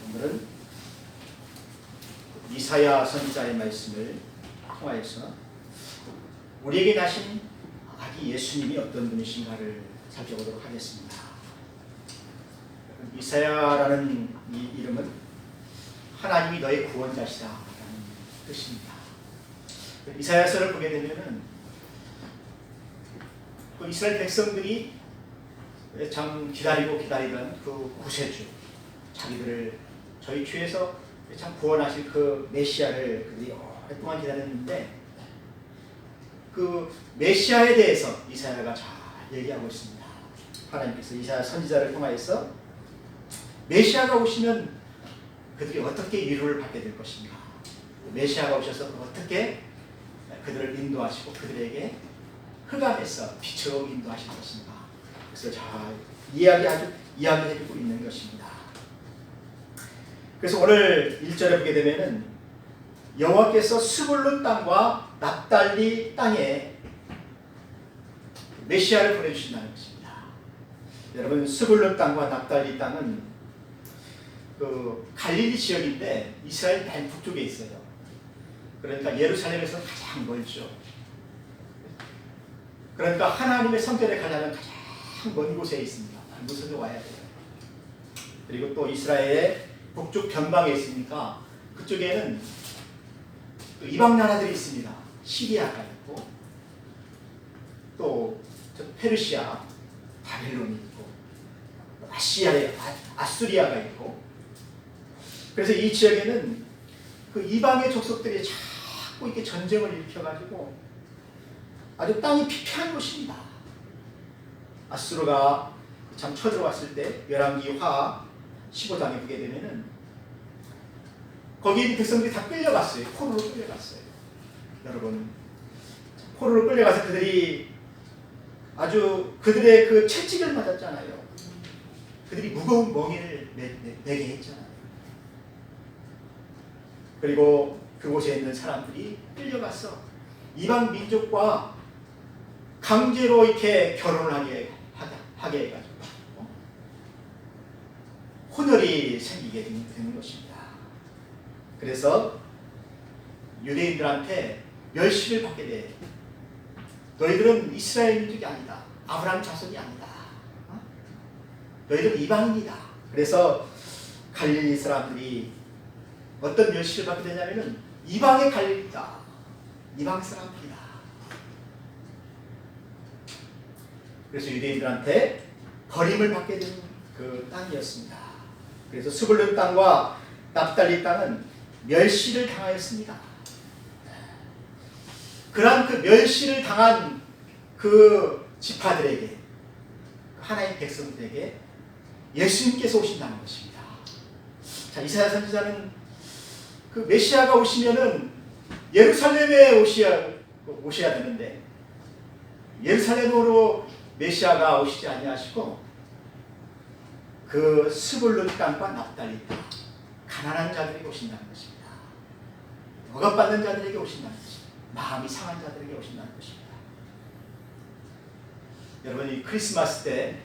오늘은 이사야 선지자의 말씀을 통하여서 우리에게 나신 아기 예수님이 어떤 분이신가를 살펴보도록 하겠습니다. 이사야라는 이 이름은 하나님이 너의 구원자시다라는 뜻입니다. 이사야서를 보게 되면은 그 이스라엘 백성들이 참 기다리던 그 구세주, 자기들을 저희 주에서 참 구원하실 그 메시아를 그들이 오랫동안 기다렸는데, 그 메시아에 대해서 이사야가 잘 얘기하고 있습니다. 하나님께서 이사야 선지자를 통하여서 메시아가 오시면 그들이 어떻게 위로를 받게 될 것인가, 메시아가 오셔서 어떻게 그들을 인도하시고 그들에게 흑암에서 빛으로 인도하실 것인가, 그래서 잘 이야기해주고 있는 것입니다. 그래서 오늘 1절에 보게 되면은 여호와께서 스불룬 땅과 납달리 땅에 메시아를 보내주신다는 것입니다. 여러분, 스불룬 땅과 납달리 땅은 그 갈릴리 지역인데 이스라엘 맨 북쪽에 있어요. 그러니까 예루살렘에서 가장 멀죠. 그러니까 하나님의 성전에 가려면 가장 먼 곳에 있습니다. 무슨 와야 돼요. 그리고 또 이스라엘의 북쪽 변방에 있으니까 그쪽에는 이방 나라들이 있습니다. 시리아가 있고 또 페르시아, 바벨론이 있고 아수리아가 있고, 그래서 이 지역에는 그 이방의 족속들이 자꾸 이렇게 전쟁을 일으켜가지고 아주 땅이 피폐한 곳입니다. 아수르가 참 쳐들어왔을 때 열왕기하 15장에 보게 되면은 거기 있는 백성들이 다 끌려갔어요. 포로로 끌려갔어요. 여러분, 포로로 끌려가서 그들이 아주 그들의 그 채찍을 맞았잖아요. 그들이 무거운 멍에를 매게 했잖아요. 그리고 그곳에 있는 사람들이 끌려가서 이방 민족과 강제로 이렇게 결혼을 하게 해가지고 혼혈이 생기게 되는 것입니다. 그래서 유대인들한테 멸시를 받게 돼. 너희들은 이스라엘 민족이 아니다. 아브라함 자손이 아니다. 너희들은 이방인이다. 그래서 갈릴리 사람들이 어떤 멸시를 받게 되냐면은 이방의 갈릴리다. 이방 사람들이다. 그래서 유대인들한테 버림을 받게 된 그 땅이었습니다. 그래서 스불룬 땅과 납달리 땅은 멸시를 당하였습니다. 그러한 그 멸시를 당한 그 지파들에게, 하나님의 백성들에게 예수님께서 오신다는 것입니다. 자, 이사야 선지자는 그 메시아가 오시면은 예루살렘에 오셔야 되는데 예루살렘으로 메시아가 오시지 아니하시고 그 스불룬 땅과 납달리 땅, 가난한 자들에게 오신다는 것입니다. 억압받는 자들에게 오신다는 것입니다. 마음이 상한 자들에게 오신다는 것입니다. 여러분, 이 크리스마스 때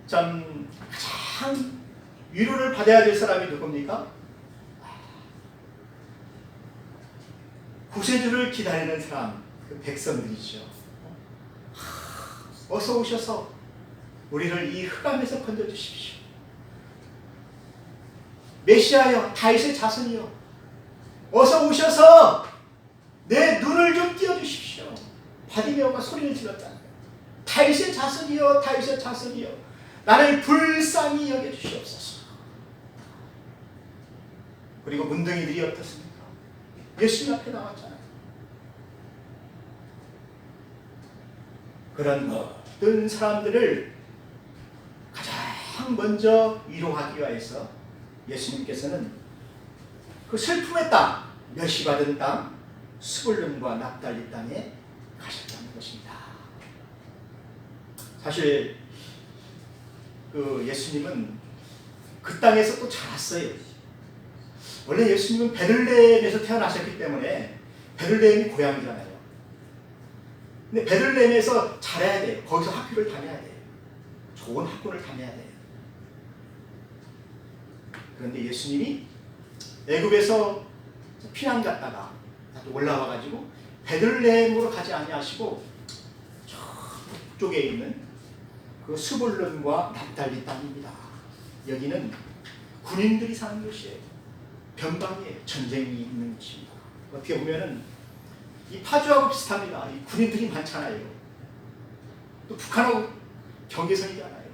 참 가장 위로를 받아야 될 사람이 누굽니까? 구세주를 기다리는 사람, 그 백성들이죠. 어서 오셔서 우리를 이 흑암에서 건져주십시오. 메시아여, 다윗의 자손이여, 어서 오셔서 내 눈을 좀 띄워주십시오. 바디메오가 소리를 질렀잖아요. 다윗의 자손이여, 다윗의 자손이여, 나를 불쌍히 여겨주시옵소서. 그리고 문둥이들이 어떻습니까? 예수님 앞에 나왔잖아요. 그런 모든 사람들을 가장 먼저 위로하기 위해서 예수님께서는 그 슬픔의 땅, 멸시받은 땅, 스불룬과 납달리 땅에 가셨다는 것입니다. 사실 그 예수님은 그 땅에서 또 자랐어요. 원래 예수님은 베들레헴에서 태어나셨기 때문에 베들레헴이 고향이잖아요. 근데 베들레헴에서 자라야 돼요. 거기서 학교를 다녀야 돼요. 좋은 학교를 다녀야 돼요. 그런데 예수님이 애굽에서 피난 갔다가 또 올라와가지고 베들레헴으로 가지 아니하시고 저 북쪽에 있는 그 스불론과 납달리 땅입니다. 여기는 군인들이 사는 곳이에요. 변방에 전쟁이 있는 곳입니다. 어떻게 보면은 이 파주하고 비슷합니다. 이 군인들이 많잖아요. 또 북한하고 경계선이잖아요.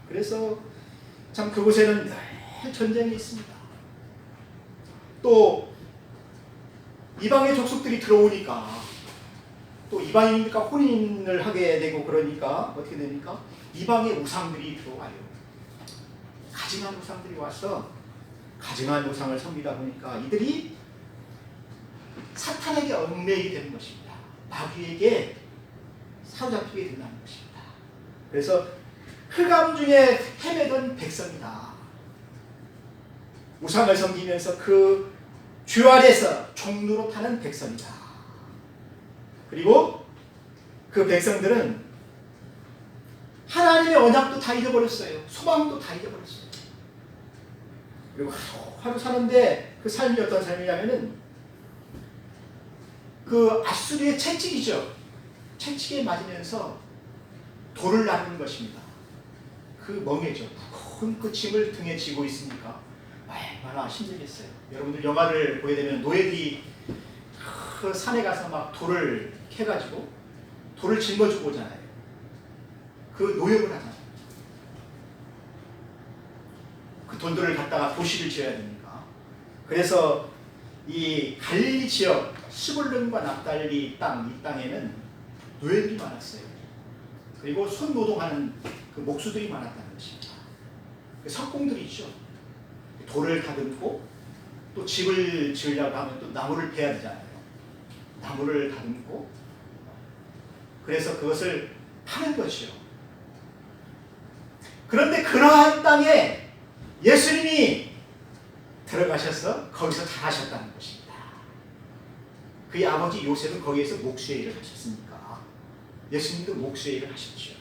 그래서 참 그곳에는 늘 전쟁이 있습니다. 또 이방의 족속들이 들어오니까 또 이방인이니까 혼인을 하게 되고 그러니까 어떻게 됩니까? 이방의 우상들이 들어와요. 가증한 우상들이 와서 가증한 우상을 섬기다 보니까 이들이 사탄에게 얽매이게 되는 것입니다. 마귀에게 사로잡히게 된다는 것입니다. 그래서 흑암 중에 헤매던 백성이다. 우상을 섬기면서 그 주 아래서 종로로 타는 백성이다. 그리고 그 백성들은 하나님의 언약도 다 잊어버렸어요. 소망도 다 잊어버렸어요. 그리고 하루 사는데 그 삶이 어떤 삶이냐면은 그 아수리의 채찍이죠. 채찍에 맞으면서 돌을 나누는 것입니다. 그 멍에죠. 무거운 그 짐을 등에 지고 있으니까 얼마나 힘들겠어요. 여러분들 영화를 보게 되면 노예들이 그 산에 가서 막 돌을 캐가지고 돌을 짊어지고 오잖아요. 그 노역을 하잖아요. 그 돈들을 갖다가 도시를 지어야 되니까. 그래서 이 갈릴리 지역 스불론과 납달리 땅, 이 땅에는 노예들이 많았어요. 그리고 손노동하는 그 목수들이 많았다는 것입니다. 그 석공들이 있죠. 돌을 다듬고 또 집을 지으려고 하면 또 나무를 베야 되잖아요. 나무를 다듬고 그래서 그것을 파는 것이요. 그런데 그러한 땅에 예수님이 들어가셔서 거기서 자라셨다는 것입니다. 그의 아버지 요셉은 거기에서 목수의 일을 하셨으니까 예수님도 목수의 일을 하셨죠.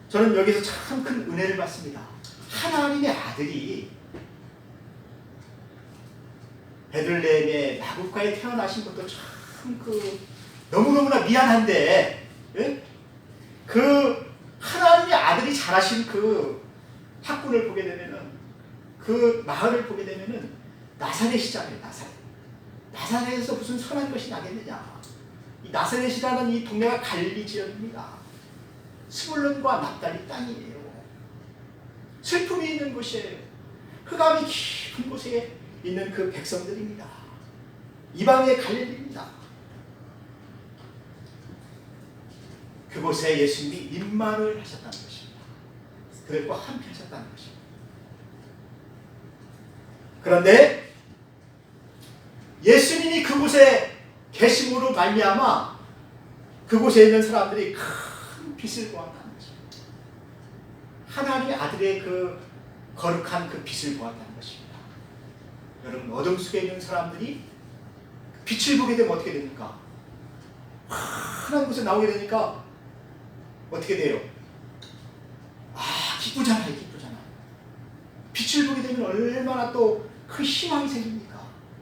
저는 여기서 참 큰 은혜를 받습니다. 하나님의 아들이 베들레헴의 나국가에 태어나신 것도 참 너무너무나 미안한데, 예? 그 하나님의 아들이 자라신 그 학군을 보게 되면은, 그 마을을 보게 되면은 나사렛이잖아요. 나사렛에서 무슨 선한 것이 나겠느냐. 이 나사렛이라는 이 동네가 갈릴리 지역입니다. 스불론과 납달리 땅이에요. 슬픔이 있는 곳이에요. 흑암이 깊은 곳에 있는 그 백성들입니다. 이방의 갈릴리입니다. 그곳에 예수님이 임마누엘 하셨다는 것입니다. 그들과 함께 하셨다는 것입니다. 그런데 예수님이 그곳에 계심으로 말미암아 그곳에 있는 사람들이 큰 빛을 보았다는 것입니다. 하나님의 아들의 그 거룩한 그 빛을 보았다는 것입니다. 여러분, 어둠 속에 있는 사람들이 빛을 보게 되면 어떻게 됩니까? 환한 곳에 나오게 되니까 어떻게 돼요? 기쁘잖아요. 빛을 보게 되면 얼마나 또 큰 희망이 생깁니까?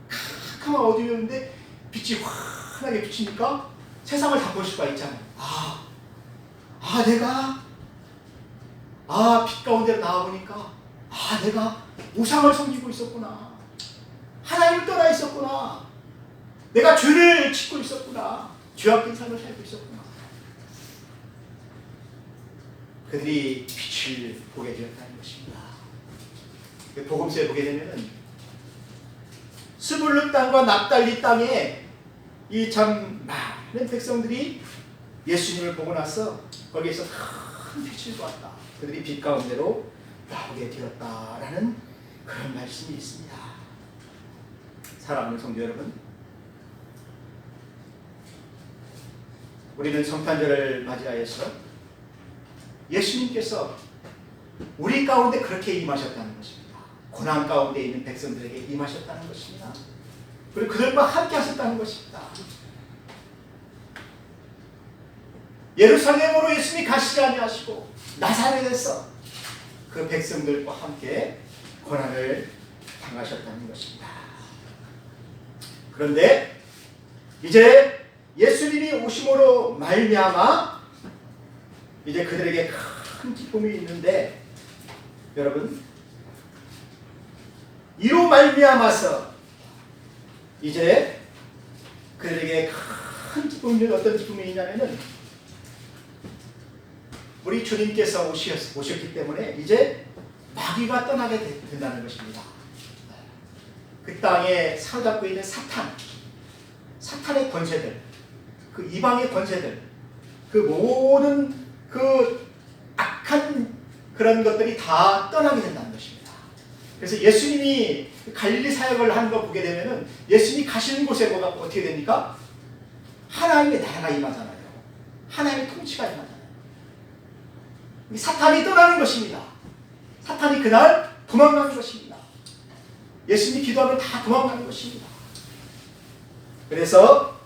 캄캄한 어둠이었는데 빛이 환하게 비치니까 세상을 다 볼 수가 있잖아요. 내가 빛 가운데 나와보니까 내가 우상을 섬기고 있었구나. 하나님을 떠나 있었구나. 내가 죄를 짓고 있었구나. 죄악된 삶을 살고 있었구나. 그들이 빛을 보게 되었다는 것입니다. 복음서에 보게 되면은 스불론 땅과 납달리 땅에 이 참 많은 백성들이 예수님을 보고 나서 거기에서 큰 빛을 보았다. 그들이 빛 가운데로 나오게 되었다라는 그런 말씀이 있습니다. 사랑하는 성도 여러분, 우리는 성탄절을 맞이하여서 예수님께서 우리 가운데 그렇게 임하셨다는 것입니다. 고난 가운데 있는 백성들에게 임하셨다는 것입니다. 그리고 그들과 함께 하셨다는 것입니다. 예루살렘으로 예수님이 가시지 아니하시고 나사렛에서 그 백성들과 함께 고난을 당하셨다는 것입니다. 그런데 이제 예수님이 오심으로 말미암아 이제 그들에게 큰 기쁨이 있는데, 여러분, 이로 말미암아서 이제 그들에게 큰 기쁨이, 어떤 기쁨이 있냐면은 우리 주님께서 오셨기 때문에 이제 마귀가 떠나게 된다는 것입니다. 그 땅에 사로잡고 있는 사탄의 권세들, 그 이방의 권세들, 그 모든 그 악한 그런 것들이 다 떠나게 된다는 것입니다. 그래서 예수님이 갈릴리 사역을 하는 거 보게 되면은 예수님이 가시는 곳에 뭐가 어떻게 됩니까? 하나님의 나라가 임하잖아요. 하나님의 통치가 임하잖아요. 사탄이 떠나는 것입니다. 사탄이 그날 도망가는 것입니다. 예수님이 기도하면 다 도망가는 것입니다. 그래서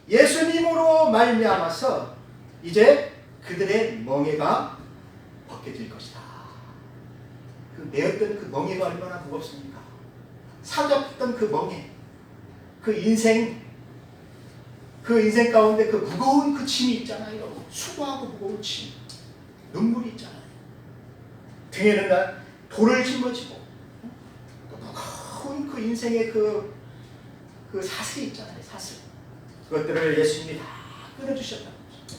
예수님으로 말미암아서 이제 그들의 멍에가 벗겨질 것이다. 그 메었던 그 멍에가 얼마나 무겁습니까? 사로잡혔던 그 멍에, 그 인생 가운데 그 무거운 그 짐이 있잖아요. 수고하고 무거운 짐, 눈물이 있잖아요. 등에는 돌을 짊어지고 또 무거운 그 인생의 그 사슬이 있잖아요. 사슬. 그것들을 예수님이 다 끊어주셨다는 거죠.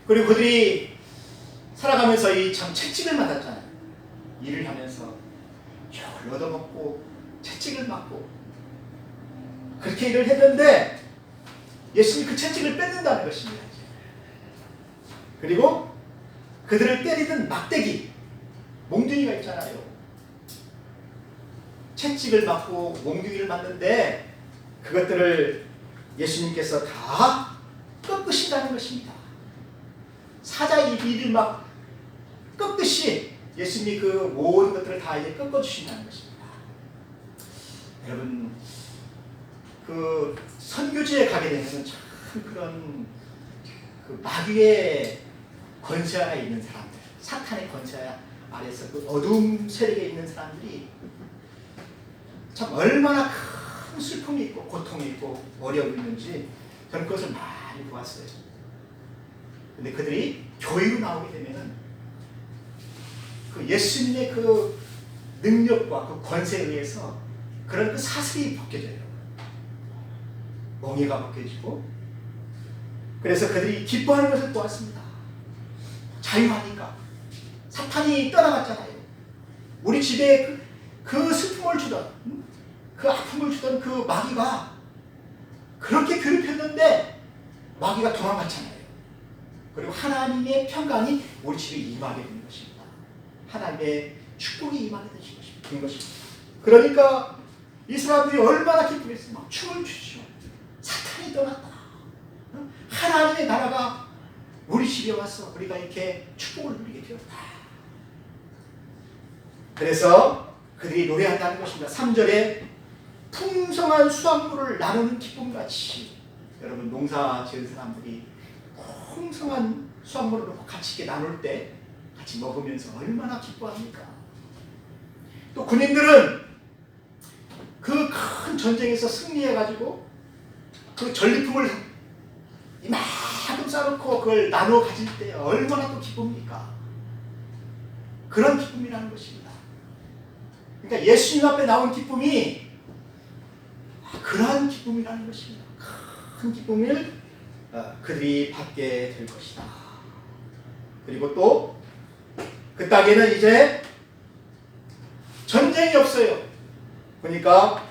그리고 그들이 살아가면서 이 참 채찍을 맞았잖아요. 일을 하면서 욕을 얻어먹고 채찍을 맞고 그렇게 일을 했는데 예수님이 그 채찍을 뺏는다는 것입니다. 그리고 그들을 때리던 막대기, 몽둥이가 있잖아요. 채찍을 맞고 몽둥이를 맞는데 그것들을 예수님께서 다 꺾으신다는 것입니다. 사자의 입을 막 꺾듯이 예수님이 그 모든 것들을 다 이제 꺾어주신다는 것입니다. 여러분, 그 선교지에 가게 되면 참 그런 그 마귀의 권세 아래 있는 사람들, 사탄의 권세 아래서 그 어두움 세력에 있는 사람들이 참 얼마나 큰 슬픔이 있고 고통이 있고 어려움이 있는지 저는 그것을 많이 보았어요. 근데 그들이 교회로 나오게 되면은 그 예수님의 그 능력과 그 권세에 의해서 그런 그 사슬이 벗겨져요. 멍에가 벗겨지고, 그래서 그들이 기뻐하는 것을 보았습니다. 자유하니까. 사탄이 떠나갔잖아요. 우리 집에 그 슬픔을 주던, 그 아픔을 주던 그 마귀가 그렇게 괴롭혔는데 마귀가 도망갔잖아요. 그리고 하나님의 평강이 우리 집에 임하게 된 것입니다. 하나님의 축복이 임하게 된 것입니다. 그러니까 이 사람들이 얼마나 기쁘겠어요. 막 춤을 추죠. 사탄이 떠났다. 하나님의 나라가 우리 집에 와서 우리가 이렇게 축복을 누리게 되었다. 그래서 그들이 노래한다는 것입니다. 3절에 풍성한 수확물을 나누는 기쁨같이, 여러분 농사 지은 사람들이 풍성한 수확물을 같이 이렇게 나눌 때 같이 먹으면서 얼마나 기뻐합니까? 또 군인들은 그 큰 전쟁에서 승리해가지고 그 전리품을 이만큼 싸놓고 그걸 나누어 가질 때 얼마나 또 기쁩니까? 그런 기쁨이라는 것입니다. 그러니까 예수님 앞에 나온 기쁨이 그러한 기쁨이라는 것입니다. 큰 기쁨을 그들이 받게 될 것이다. 그리고 또 그 땅에는 이제 전쟁이 없어요. 그러니까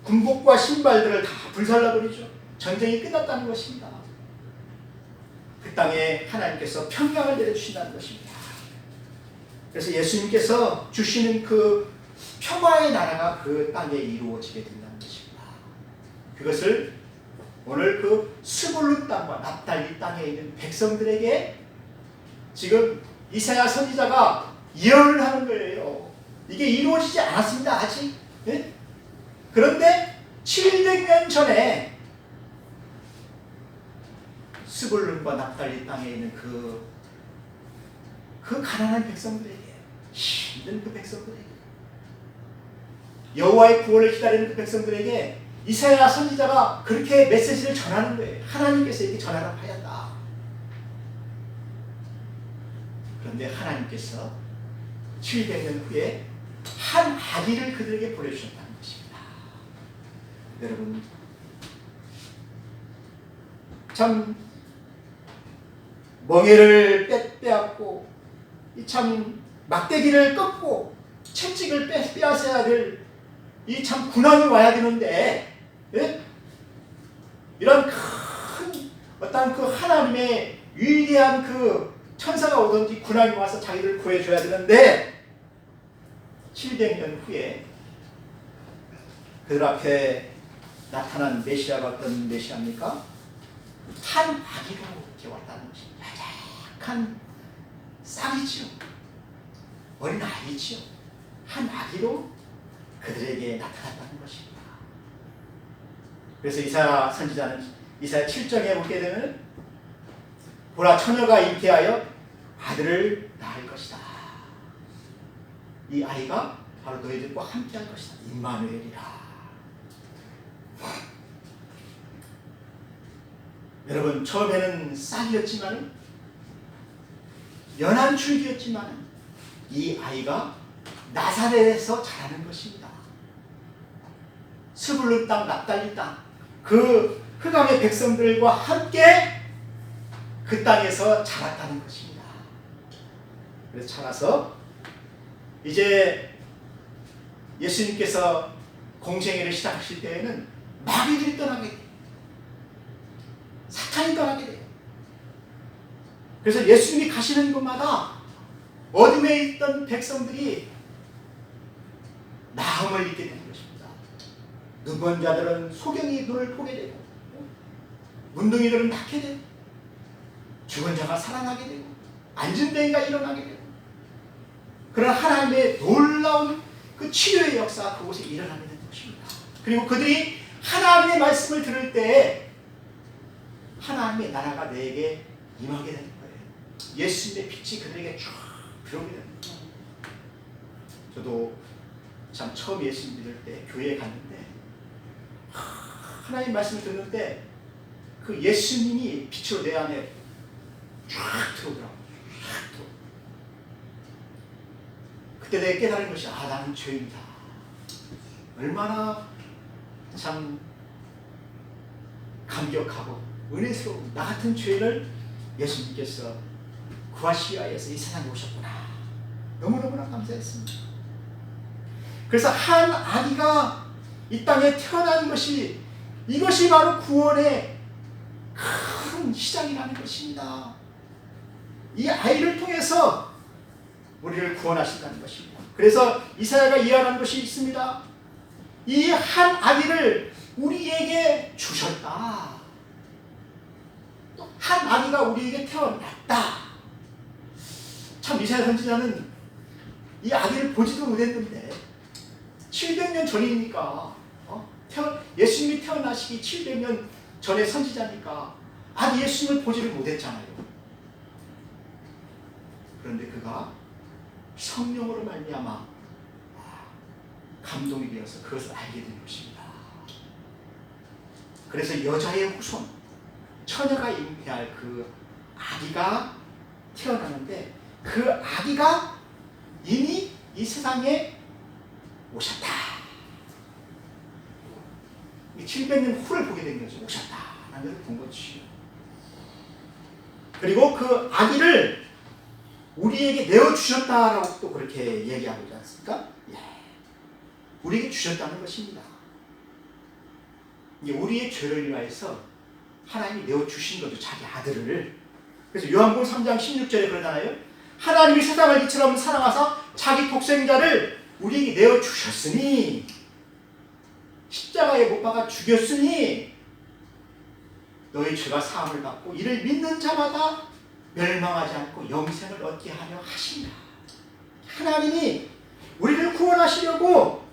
군복과 신발들을 다 불살라버리죠. 전쟁이 끝났다는 것입니다. 그 땅에 하나님께서 평강을 내려주신다는 것입니다. 그래서 예수님께서 주시는 그 평화의 나라가 그 땅에 이루어지게 된다는 것입니다. 그것을 오늘 그 스불룬 땅과 납달리 땅에 있는 백성들에게 지금 이사야 선지자가 예언을 하는 거예요. 이게 이루어지지 않았습니다. 아직. 네? 그런데 700년 전에 스불룬과 납달리 땅에 있는 그 그 가난한 백성들에게, 힘든 그 백성들에게, 여호와의 구원을 기다리는 그 백성들에게 이사야 선지자가 그렇게 메시지를 전하는 거예요. 하나님께서 이렇게 전하라고 하였다. 그런데 하나님께서 700년 후에 한 아기를 그들에게 보내주셨다는 것입니다. 여러분, 참 멍에를 빼앗고 참 막대기를 꺾고 채찍을 빼앗아야 될 이 참 군왕이 와야 되는데, 예? 이런 큰 어떤 그 하나님의 위대한 그 천사가 오든지 군왕이 와서 자기를 구해줘야 되는데 700년 후에 그들 앞에 나타난 메시아가 어떤 메시아입니까? 한 아기로 이렇게 왔다는 것입니다. 야작한 쌀이지요. 어린 아이지요. 한 아기로 그들에게 나타났다는 것입니다. 그래서 이사야 선지자는 이사야 7장에 보게 되면 보라 처녀가 잉태하여 아들을 낳을 것이다. 이 아이가 바로 너희들과 함께 할 것이다. 임마누엘이라. 여러분, 처음에는 쌀이었지만 연한 줄기였지만 이 아이가 나사렛에서 자라는 것입니다. 스불룬 땅, 납달리 땅, 그 흑암의 백성들과 함께 그 땅에서 자랐다는 것입니다. 그래서 자라서 이제 예수님께서 공생애를 시작하실 때에는 마귀들이 떠나게 돼요. 사탄이 떠나게 돼요. 그래서 예수님이 가시는 곳마다 어둠에 있던 백성들이 나음을 잊게 되는 것입니다. 눈먼 자들은 소경이 눈을 보게 되고, 문둥이들은 낫게 되고, 죽은 자가 살아나게 되고, 앉은 데가 일어나게 되고, 그런 하나님의 놀라운 그 치료의 역사가 그곳에 일어나게 되는 것입니다. 그리고 그들이 하나님의 말씀을 들을 때 하나님의 나라가 내게 임하게 되는 거예요. 예수님의 빛이 그들에게 쫙 들어오게 되는 거예요. 저도 참 처음 예수님 믿을 때 교회에 갔는데 하나님 말씀을 듣는데 그 예수님이 빛으로 내 안에 쫙 들어오더라고요. 쫙 들어오고. 그때 내가 깨달은 것이 나는 죄인이다. 얼마나 참 감격하고 은혜스러운 나 같은 죄인을 예수님께서 구하시기 위해서 이 세상에 오셨구나. 너무너무나 감사했습니다. 그래서 한 아기가 이 땅에 태어난 것이, 이것이 바로 구원의 큰 시작이라는 것입니다. 이 아이를 통해서 우리를 구원하신다는 것입니다. 그래서 이사야가 예언한 것이 있습니다. 이 한 아기를 우리에게 주셨다. 또 한 아기가 우리에게 태어났다. 참 이사야 선지자는 이 아기를 보지도 못했는데 700년 전이니까 예수님이 태어나시기 700년 전의 선지자니까 아기 예수님을 보지를 못했잖아요. 그런데 그가 성령으로 말미암아 감동이 되어서 그것을 알게 된 것입니다. 그래서 여자의 후손, 처녀가 잉태할 그 아기가 태어나는데 그 아기가 이미 이 세상에 오셨다. 700년 후를 보게 된 거죠. 오셨다. 라는 것을 본 거죠. 그리고 그 아기를 우리에게 내어주셨다라고 또 그렇게 얘기하고 있지 않습니까? 예. 우리에게 주셨다는 것입니다. 우리의 죄를 위하여서 하나님이 내어주신 거죠. 자기 아들을. 그래서 요한복음 3장 16절에 그러잖아요. 하나님이 세상을 이처럼 사랑하사 자기 독생자를 우리에게 내어주셨으니, 십자가에 못 박아 죽였으니 너희 죄가 사함을 받고 이를 믿는 자마다 멸망하지 않고 영생을 얻게 하려 하신다. 하나님이 우리를 구원하시려고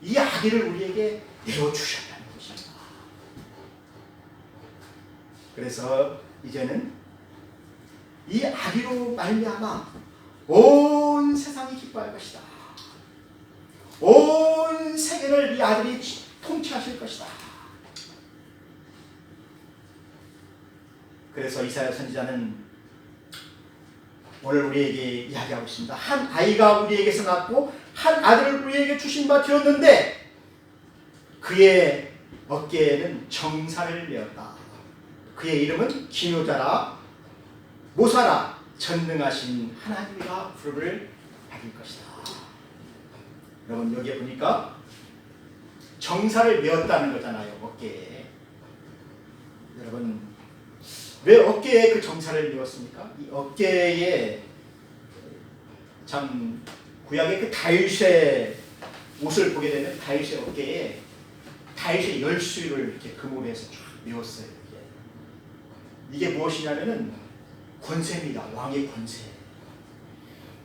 이 아기를 우리에게 내어주셨다는 것입니다. 그래서 이제는 이 아기로 말미암아 온 세상이 기뻐할 것이다. 온 세계를 이 아들이 통치하실 것이다. 그래서 이사야 선지자는 오늘 우리에게 이야기하고 있습니다. 한 아이가 우리에게서 낳고 한 아들을 우리에게 주신 바 되었는데 그의 어깨에는 정사를 메었다. 그의 이름은 기묘자라 모사라 전능하신 하나님이라 부름을 받을 것이다. 여러분 여기에 보니까 정사를 메었다는 거잖아요. 어깨에. 여러분 왜 어깨에 그 정사를 메었습니까? 이 어깨에 참 구약의 그 다윗의 옷을 보게 되면 다윗의 어깨에 다윗의 열수를 이렇게 금으로 해서 쫙 메웠어요. 이게 무엇이냐면은 권세입니다. 왕의 권세.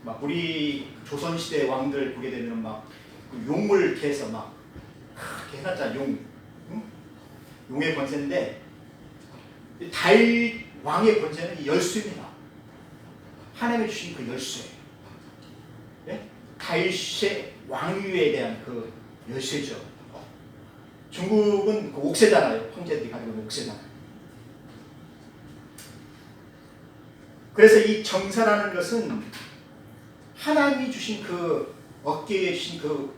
막 우리 조선시대 왕들 보게 되면 막 용을 이렇게 해서 막 이렇게 해놨잖아. 용. 응? 용의 권세인데 다윗 왕의 권세는 이 열수입니다. 하나님이 주신 그 열수예요. 예? 다윗의 왕위에 대한 그 열쇠죠. 중국은 그 옥새잖아요. 황제들이 가지고 있는 옥새잖아요. 그래서 이 정사라는 것은 하나님이 주신 그 어깨에 주신 그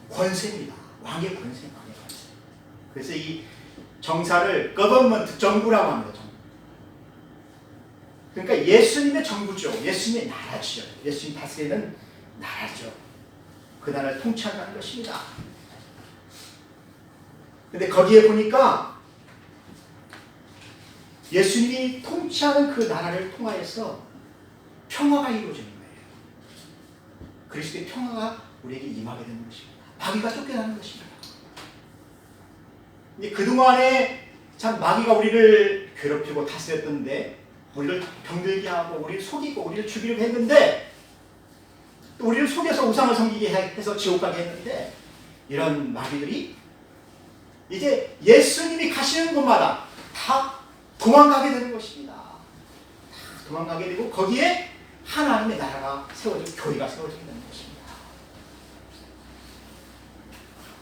권세입니다. 왕의 권세, 왕의 권세. 그래서 이 정사를 거버먼트 정부라고 합니다. 정부. 그러니까 예수님의 정부죠. 예수님의 나라죠. 예수님 다스리는 나라죠. 그 나라를 통치한다는 것입니다. 근데 거기에 보니까 예수님이 통치하는 그 나라를 통하여서 평화가 이루어지는 거예요. 그리스도의 평화가 우리에게 임하게 되는 것입니다. 마귀가 쫓겨나는 것입니다. 그동안에 참 마귀가 우리를 괴롭히고 다스렸던데 우리를 병들게 하고 우리를 속이고 우리를 죽이려고 했는데 또 우리를 속여서 우상을 섬기게 해서 지옥 가게 했는데 이런 마귀들이 이제 예수님이 가시는 곳마다 다 도망가게 되는 것입니다. 다 도망가게 되고 거기에 하나님의 나라가 세워지고 교회가 세워지게 되는 것입니다.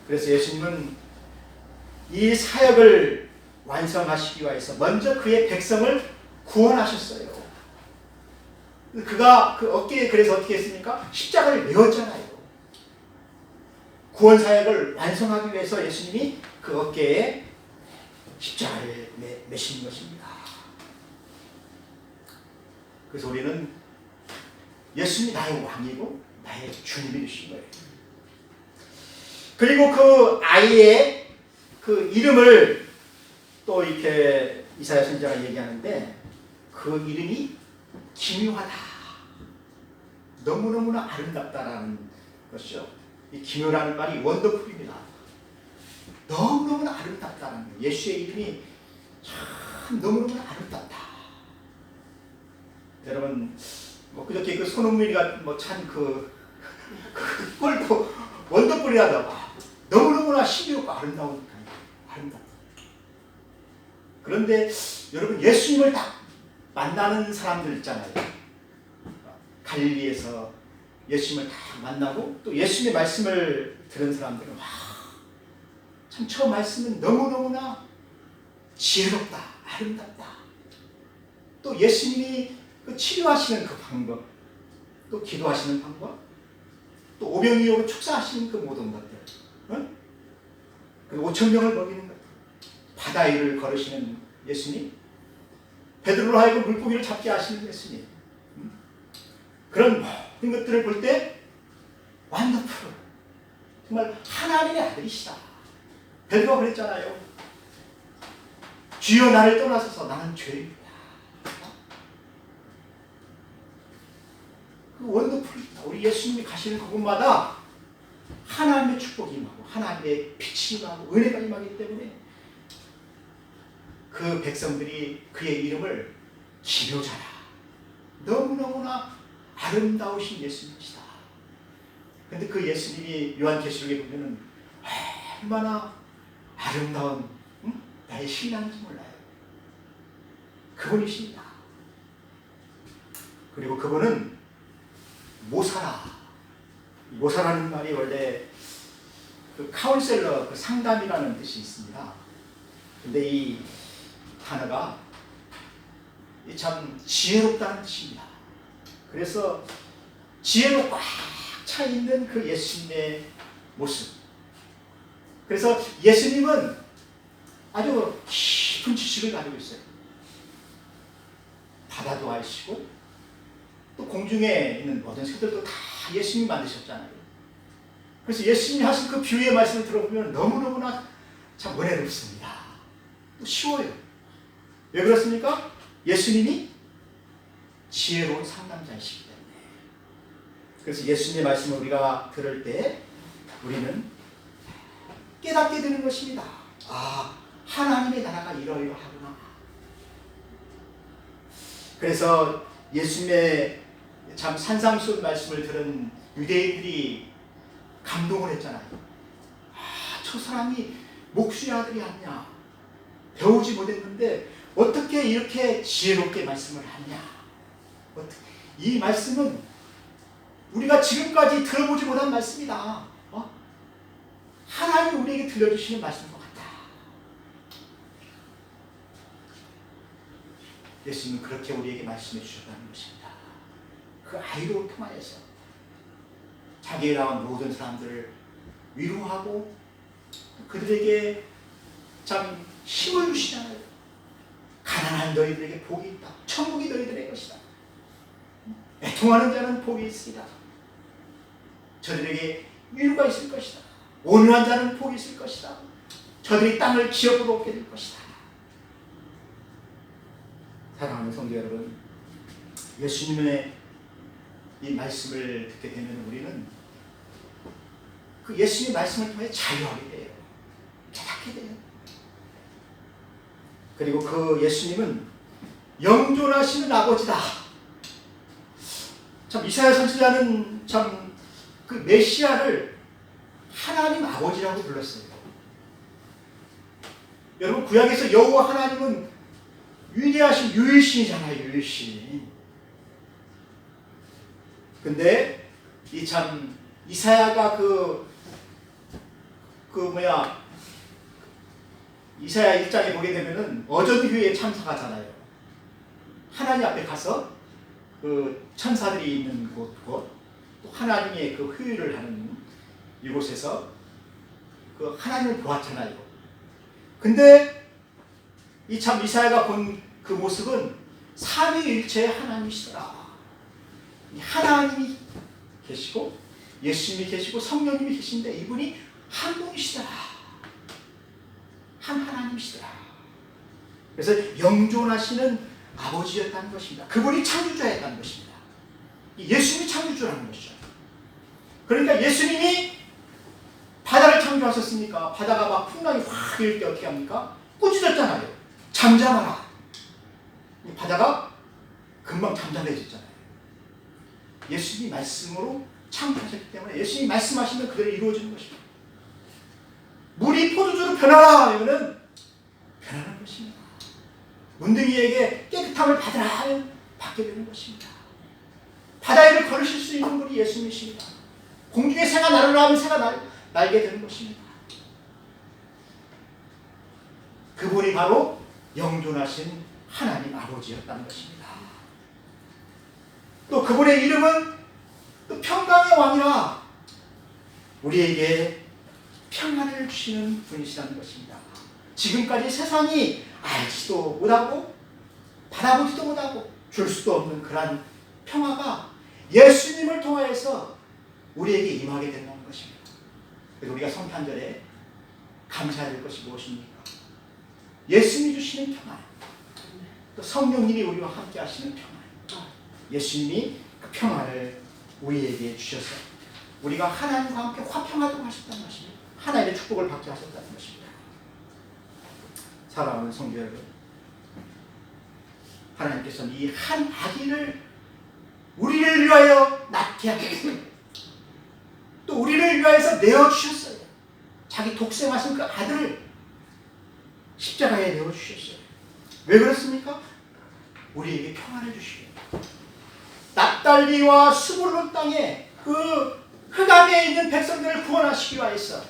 그래서 예수님은 이 사역을 완성하시기 위해서 먼저 그의 백성을 구원하셨어요. 그가 그 어깨에 그래서 어떻게 했습니까? 십자가를 메었잖아요. 구원 사역을 완성하기 위해서 예수님이 그 어깨에 십자가를 메신 것입니다. 그래서 우리는 예수님이 나의 왕이고 나의 주님이 되신 거예요. 그리고 그 아이의 그 이름을 또 이렇게 이사야 선지자가 얘기하는데 그 이름이 기묘하다. 너무너무나 아름답다라는 것이죠. 이 기묘라는 말이 원더풀입니다. 너무너무나 아름답다는 거예요. 예수의 이름이 참 너무너무나 아름답다. 여러분 뭐 그저께 그 손흥민이가 뭐 참 그 꼴도 원더풀이라다. 너무너무나 신비롭고 아름다우니까 아름답다. 그런데 여러분 예수님을 딱 만나는 사람들 있잖아요. 갈릴리에서 예수님을 딱 만나고 또 예수님의 말씀을 들은 사람들은 참 저 말씀은 너무너무나 지혜롭다, 아름답다. 또 예수님이 그 치료하시는 그 방법, 또 기도하시는 방법, 또 오병이어로 축사하시는 그 모든 것들, 응? 그리고 5,000명을 먹이는 것들, 바다 위를 걸으시는 예수님, 베드로로 하여금 물고기를 잡게 하시는 예수님, 응? 그런 모든 것들을 볼 때 완더풀, 정말 하나님의 아들이시다. 베드로가 그랬잖아요. 주여 나를 떠나소서 나는 죄인이다. 그 원더풀입니다. 우리 예수님이 가시는 그곳마다 하나님의 축복이 임하고 하나님의 빛이 임하고 은혜가 임하기 때문에 그 백성들이 그의 이름을 기묘자라. 너무너무나 아름다우신 예수님이시다. 근데 그 예수님이 요한계시록에 보면은 얼마나 아름다운 나의 신랑인지 몰라요. 그분이십니다. 그리고 그분은 모사라. 모사라는 말이 원래 그 카운셀러, 그 상담이라는 뜻이 있습니다. 근데 이 단어가 참 지혜롭다는 뜻입니다. 그래서 지혜로 꽉 차 있는 그 예수님의 모습. 그래서 예수님은 아주 깊은 지식을 가지고 있어요. 바다도 아시고 또 공중에 있는 모든 새들도 다 예수님이 만드셨잖아요. 그래서 예수님이 하신 그 비유의 말씀을 들어보면 너무너무나 참 은혜롭습니다. 또 쉬워요. 왜 그렇습니까? 예수님이 지혜로운 상담자이시기 때문에. 그래서 예수님의 말씀을 우리가 들을 때 우리는 깨닫게 되는 것입니다. 아, 하나님의 나라가 이러이러하구나. 그래서 예수님의 참 산상수훈 말씀을 들은 유대인들이 감동을 했잖아요. 아, 저 사람이 목수의 아들이 아니냐. 배우지 못했는데 어떻게 이렇게 지혜롭게 말씀을 하냐. 이 말씀은 우리가 지금까지 들어보지 못한 말씀이다. 하나님이 우리에게 들려주시는 말씀인 것 같다. 예수님은 그렇게 우리에게 말씀해 주셨다는 것입니다. 그 아이로 통하여서 자기에 나온 모든 사람들을 위로하고 그들에게 참 힘을 주시잖아요. 가난한 너희들에게 복이 있다. 천국이 너희들의 것이다. 애통하는 자는 복이 있으리라. 저들에게 위로가 있을 것이다. 온유한 자는 복이 있을 것이다. 저들이 땅을 기업으로 얻게 될 것이다. 사랑하는 성도 여러분, 예수님의 이 말씀을 듣게 되면 우리는 그 예수님의 말씀을 통해 자유하게 돼요. 깨닫게 돼요. 그리고 그 예수님은 영존하시는 아버지다. 참 이사야 선지자는 참 그 메시아를 하나님 아버지라고 불렀어요. 여러분 구약에서 여호와 하나님은 위대하신 유일신이잖아요. 유일신. 근데 이 참 이사야가 이사야 1장에 보게 되면은 어전휴의 참사가잖아요. 하나님 앞에 가서 그 천사들이 있는 곳, 또 하나님의 그 회의를 하는 이곳에서 그 하나님을 보았잖아요. 근데 이 참 이사야가 본 그 모습은 삼위일체의 하나님이시더라. 하나님이 계시고 예수님이 계시고 성령님이 계신데 이분이 한 분이시더라. 한 하나님이시더라. 그래서 영존하시는 아버지였다는 것입니다. 그분이 창조자였다는 것입니다. 예수님이 창조주라는 것이죠. 그러니까 예수님이 바다를 창조하셨으니까 바다가 막 풍랑이 확 일 때 어떻게 합니까? 꾸짖었잖아요. 잠잠하라. 바다가 금방 잠잠해졌잖아요. 예수님이 말씀으로 창조하셨기 때문에 예수님이 말씀하시면 그대로 이루어지는 것입니다. 물이 포도주로 변하라 하면 변하는 것입니다. 문둥이에게 깨끗함을 받으라 하면 받게 되는 것입니다. 바다 위를 걸으실 수 있는 분이 예수님이십니다. 공중에 새가 날으라 하면 새가 날게 되는 것입니다. 그분이 바로 영존하신 하나님 아버지였다는 것입니다. 또 그분의 이름은 또 평강의 왕이라 우리에게 평안을 주시는 분이시라는 것입니다. 지금까지 세상이 알지도 못하고 바라보지도 못하고 줄 수도 없는 그러한 평화가 예수님을 통하여서 우리에게 임하게 된다는 것입니다. 그래서 우리가 성탄절에 감사해야 될 것이 무엇입니까? 예수님이 주시는 평안, 또 성령님이 우리와 함께 하시는 평안. 예수님이 그 평안을 우리에게 주셔서 우리가 하나님과 함께 화평하도록 하셨다는 것입니다. 하나님의 축복을 받게 하셨다는 것입니다. 사랑하는 성도 여러분, 하나님께서는 이 한 아기를 우리를 위하여 낳게 하셨어요. 또 우리를 위하여서 내어주셨어요. 자기 독생하신 그 아들을 십자가에 내어주셨어요. 왜 그렇습니까? 우리에게 평안을 주시고 납달리와 스불론 땅에 그 흑암에 있는 백성들을 구원하시기 위하여서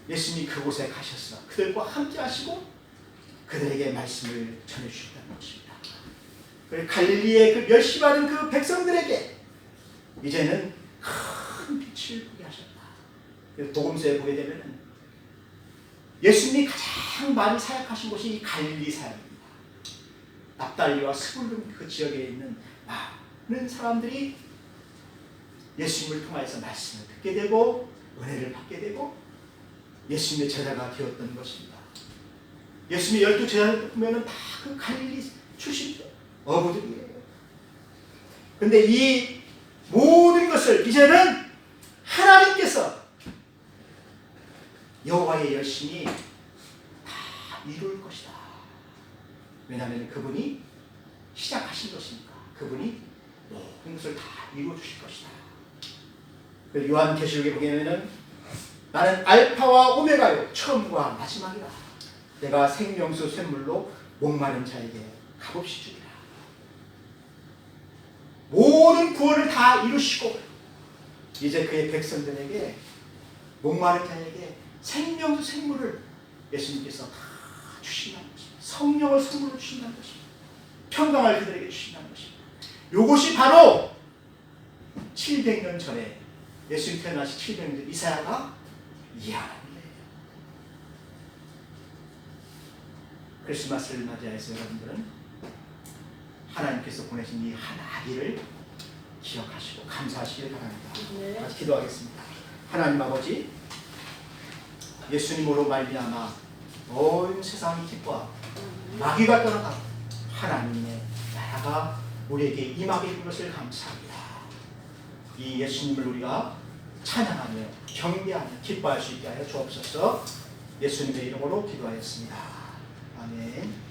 예수님이 그곳에 가셔서 그들과 함께 하시고 그들에게 말씀을 전해주셨다는 것입니다. 갈릴리의 그 멸시받은 그 백성들에게 이제는 큰 빛을 보게 하셨다. 복음서에 보게 되면 예수님이 가장 많이 사역하신 곳이 이 갈릴리 사역입니다. 납달리와 스불론 그 지역에 있는 많은 사람들이 예수님을 통하여서 말씀을 듣게 되고 은혜를 받게 되고 예수님의 제자가 되었던 것입니다. 예수님의 12 제자들 보면 다 그 갈릴리 출신 어부들이에요. 그런데 이 모든 것을 이제는 하나님께서 여호와의 열심히 다 이룰 것이다. 왜냐하면 그분이 시작하신 것이니까 그분이 모든 것을 다 이루어 주실 것이다. 요한계시록에 보면은 나는 알파와 오메가요 처음과 마지막이라. 내가 생명수 샘물로 목마른 자에게 값없이 주리라. 모든 구원을 다 이루시고 이제 그의 백성들에게 목마른 자에게 생명수 샘물을 예수님께서 다 주신다는 것입니다. 성령을 선물로 주신다는 것입니다. 평강을 그들에게 주신다는 것입니다. 이것이 바로 700년 전에 예수님 태어나시 700년 전 이사야가 이해하는 거예요. 크리스마스를 맞이해서 여러분들은 하나님께서 보내신 이 한 아기를 기억하시고 감사하시길 바랍니다. 네. 같이 기도하겠습니다. 하나님 아버지, 예수님으로 말미암아 온 세상이 기뻐하고 마귀가 떠나가고 하나님의 나라가 우리에게 임하게 된 것을 감사합니다. 이 예수님을 우리가 찬양하며 경배하며 기뻐할 수 있게 하여 주옵소서. 예수님의 이름으로 기도하였습니다. 아멘.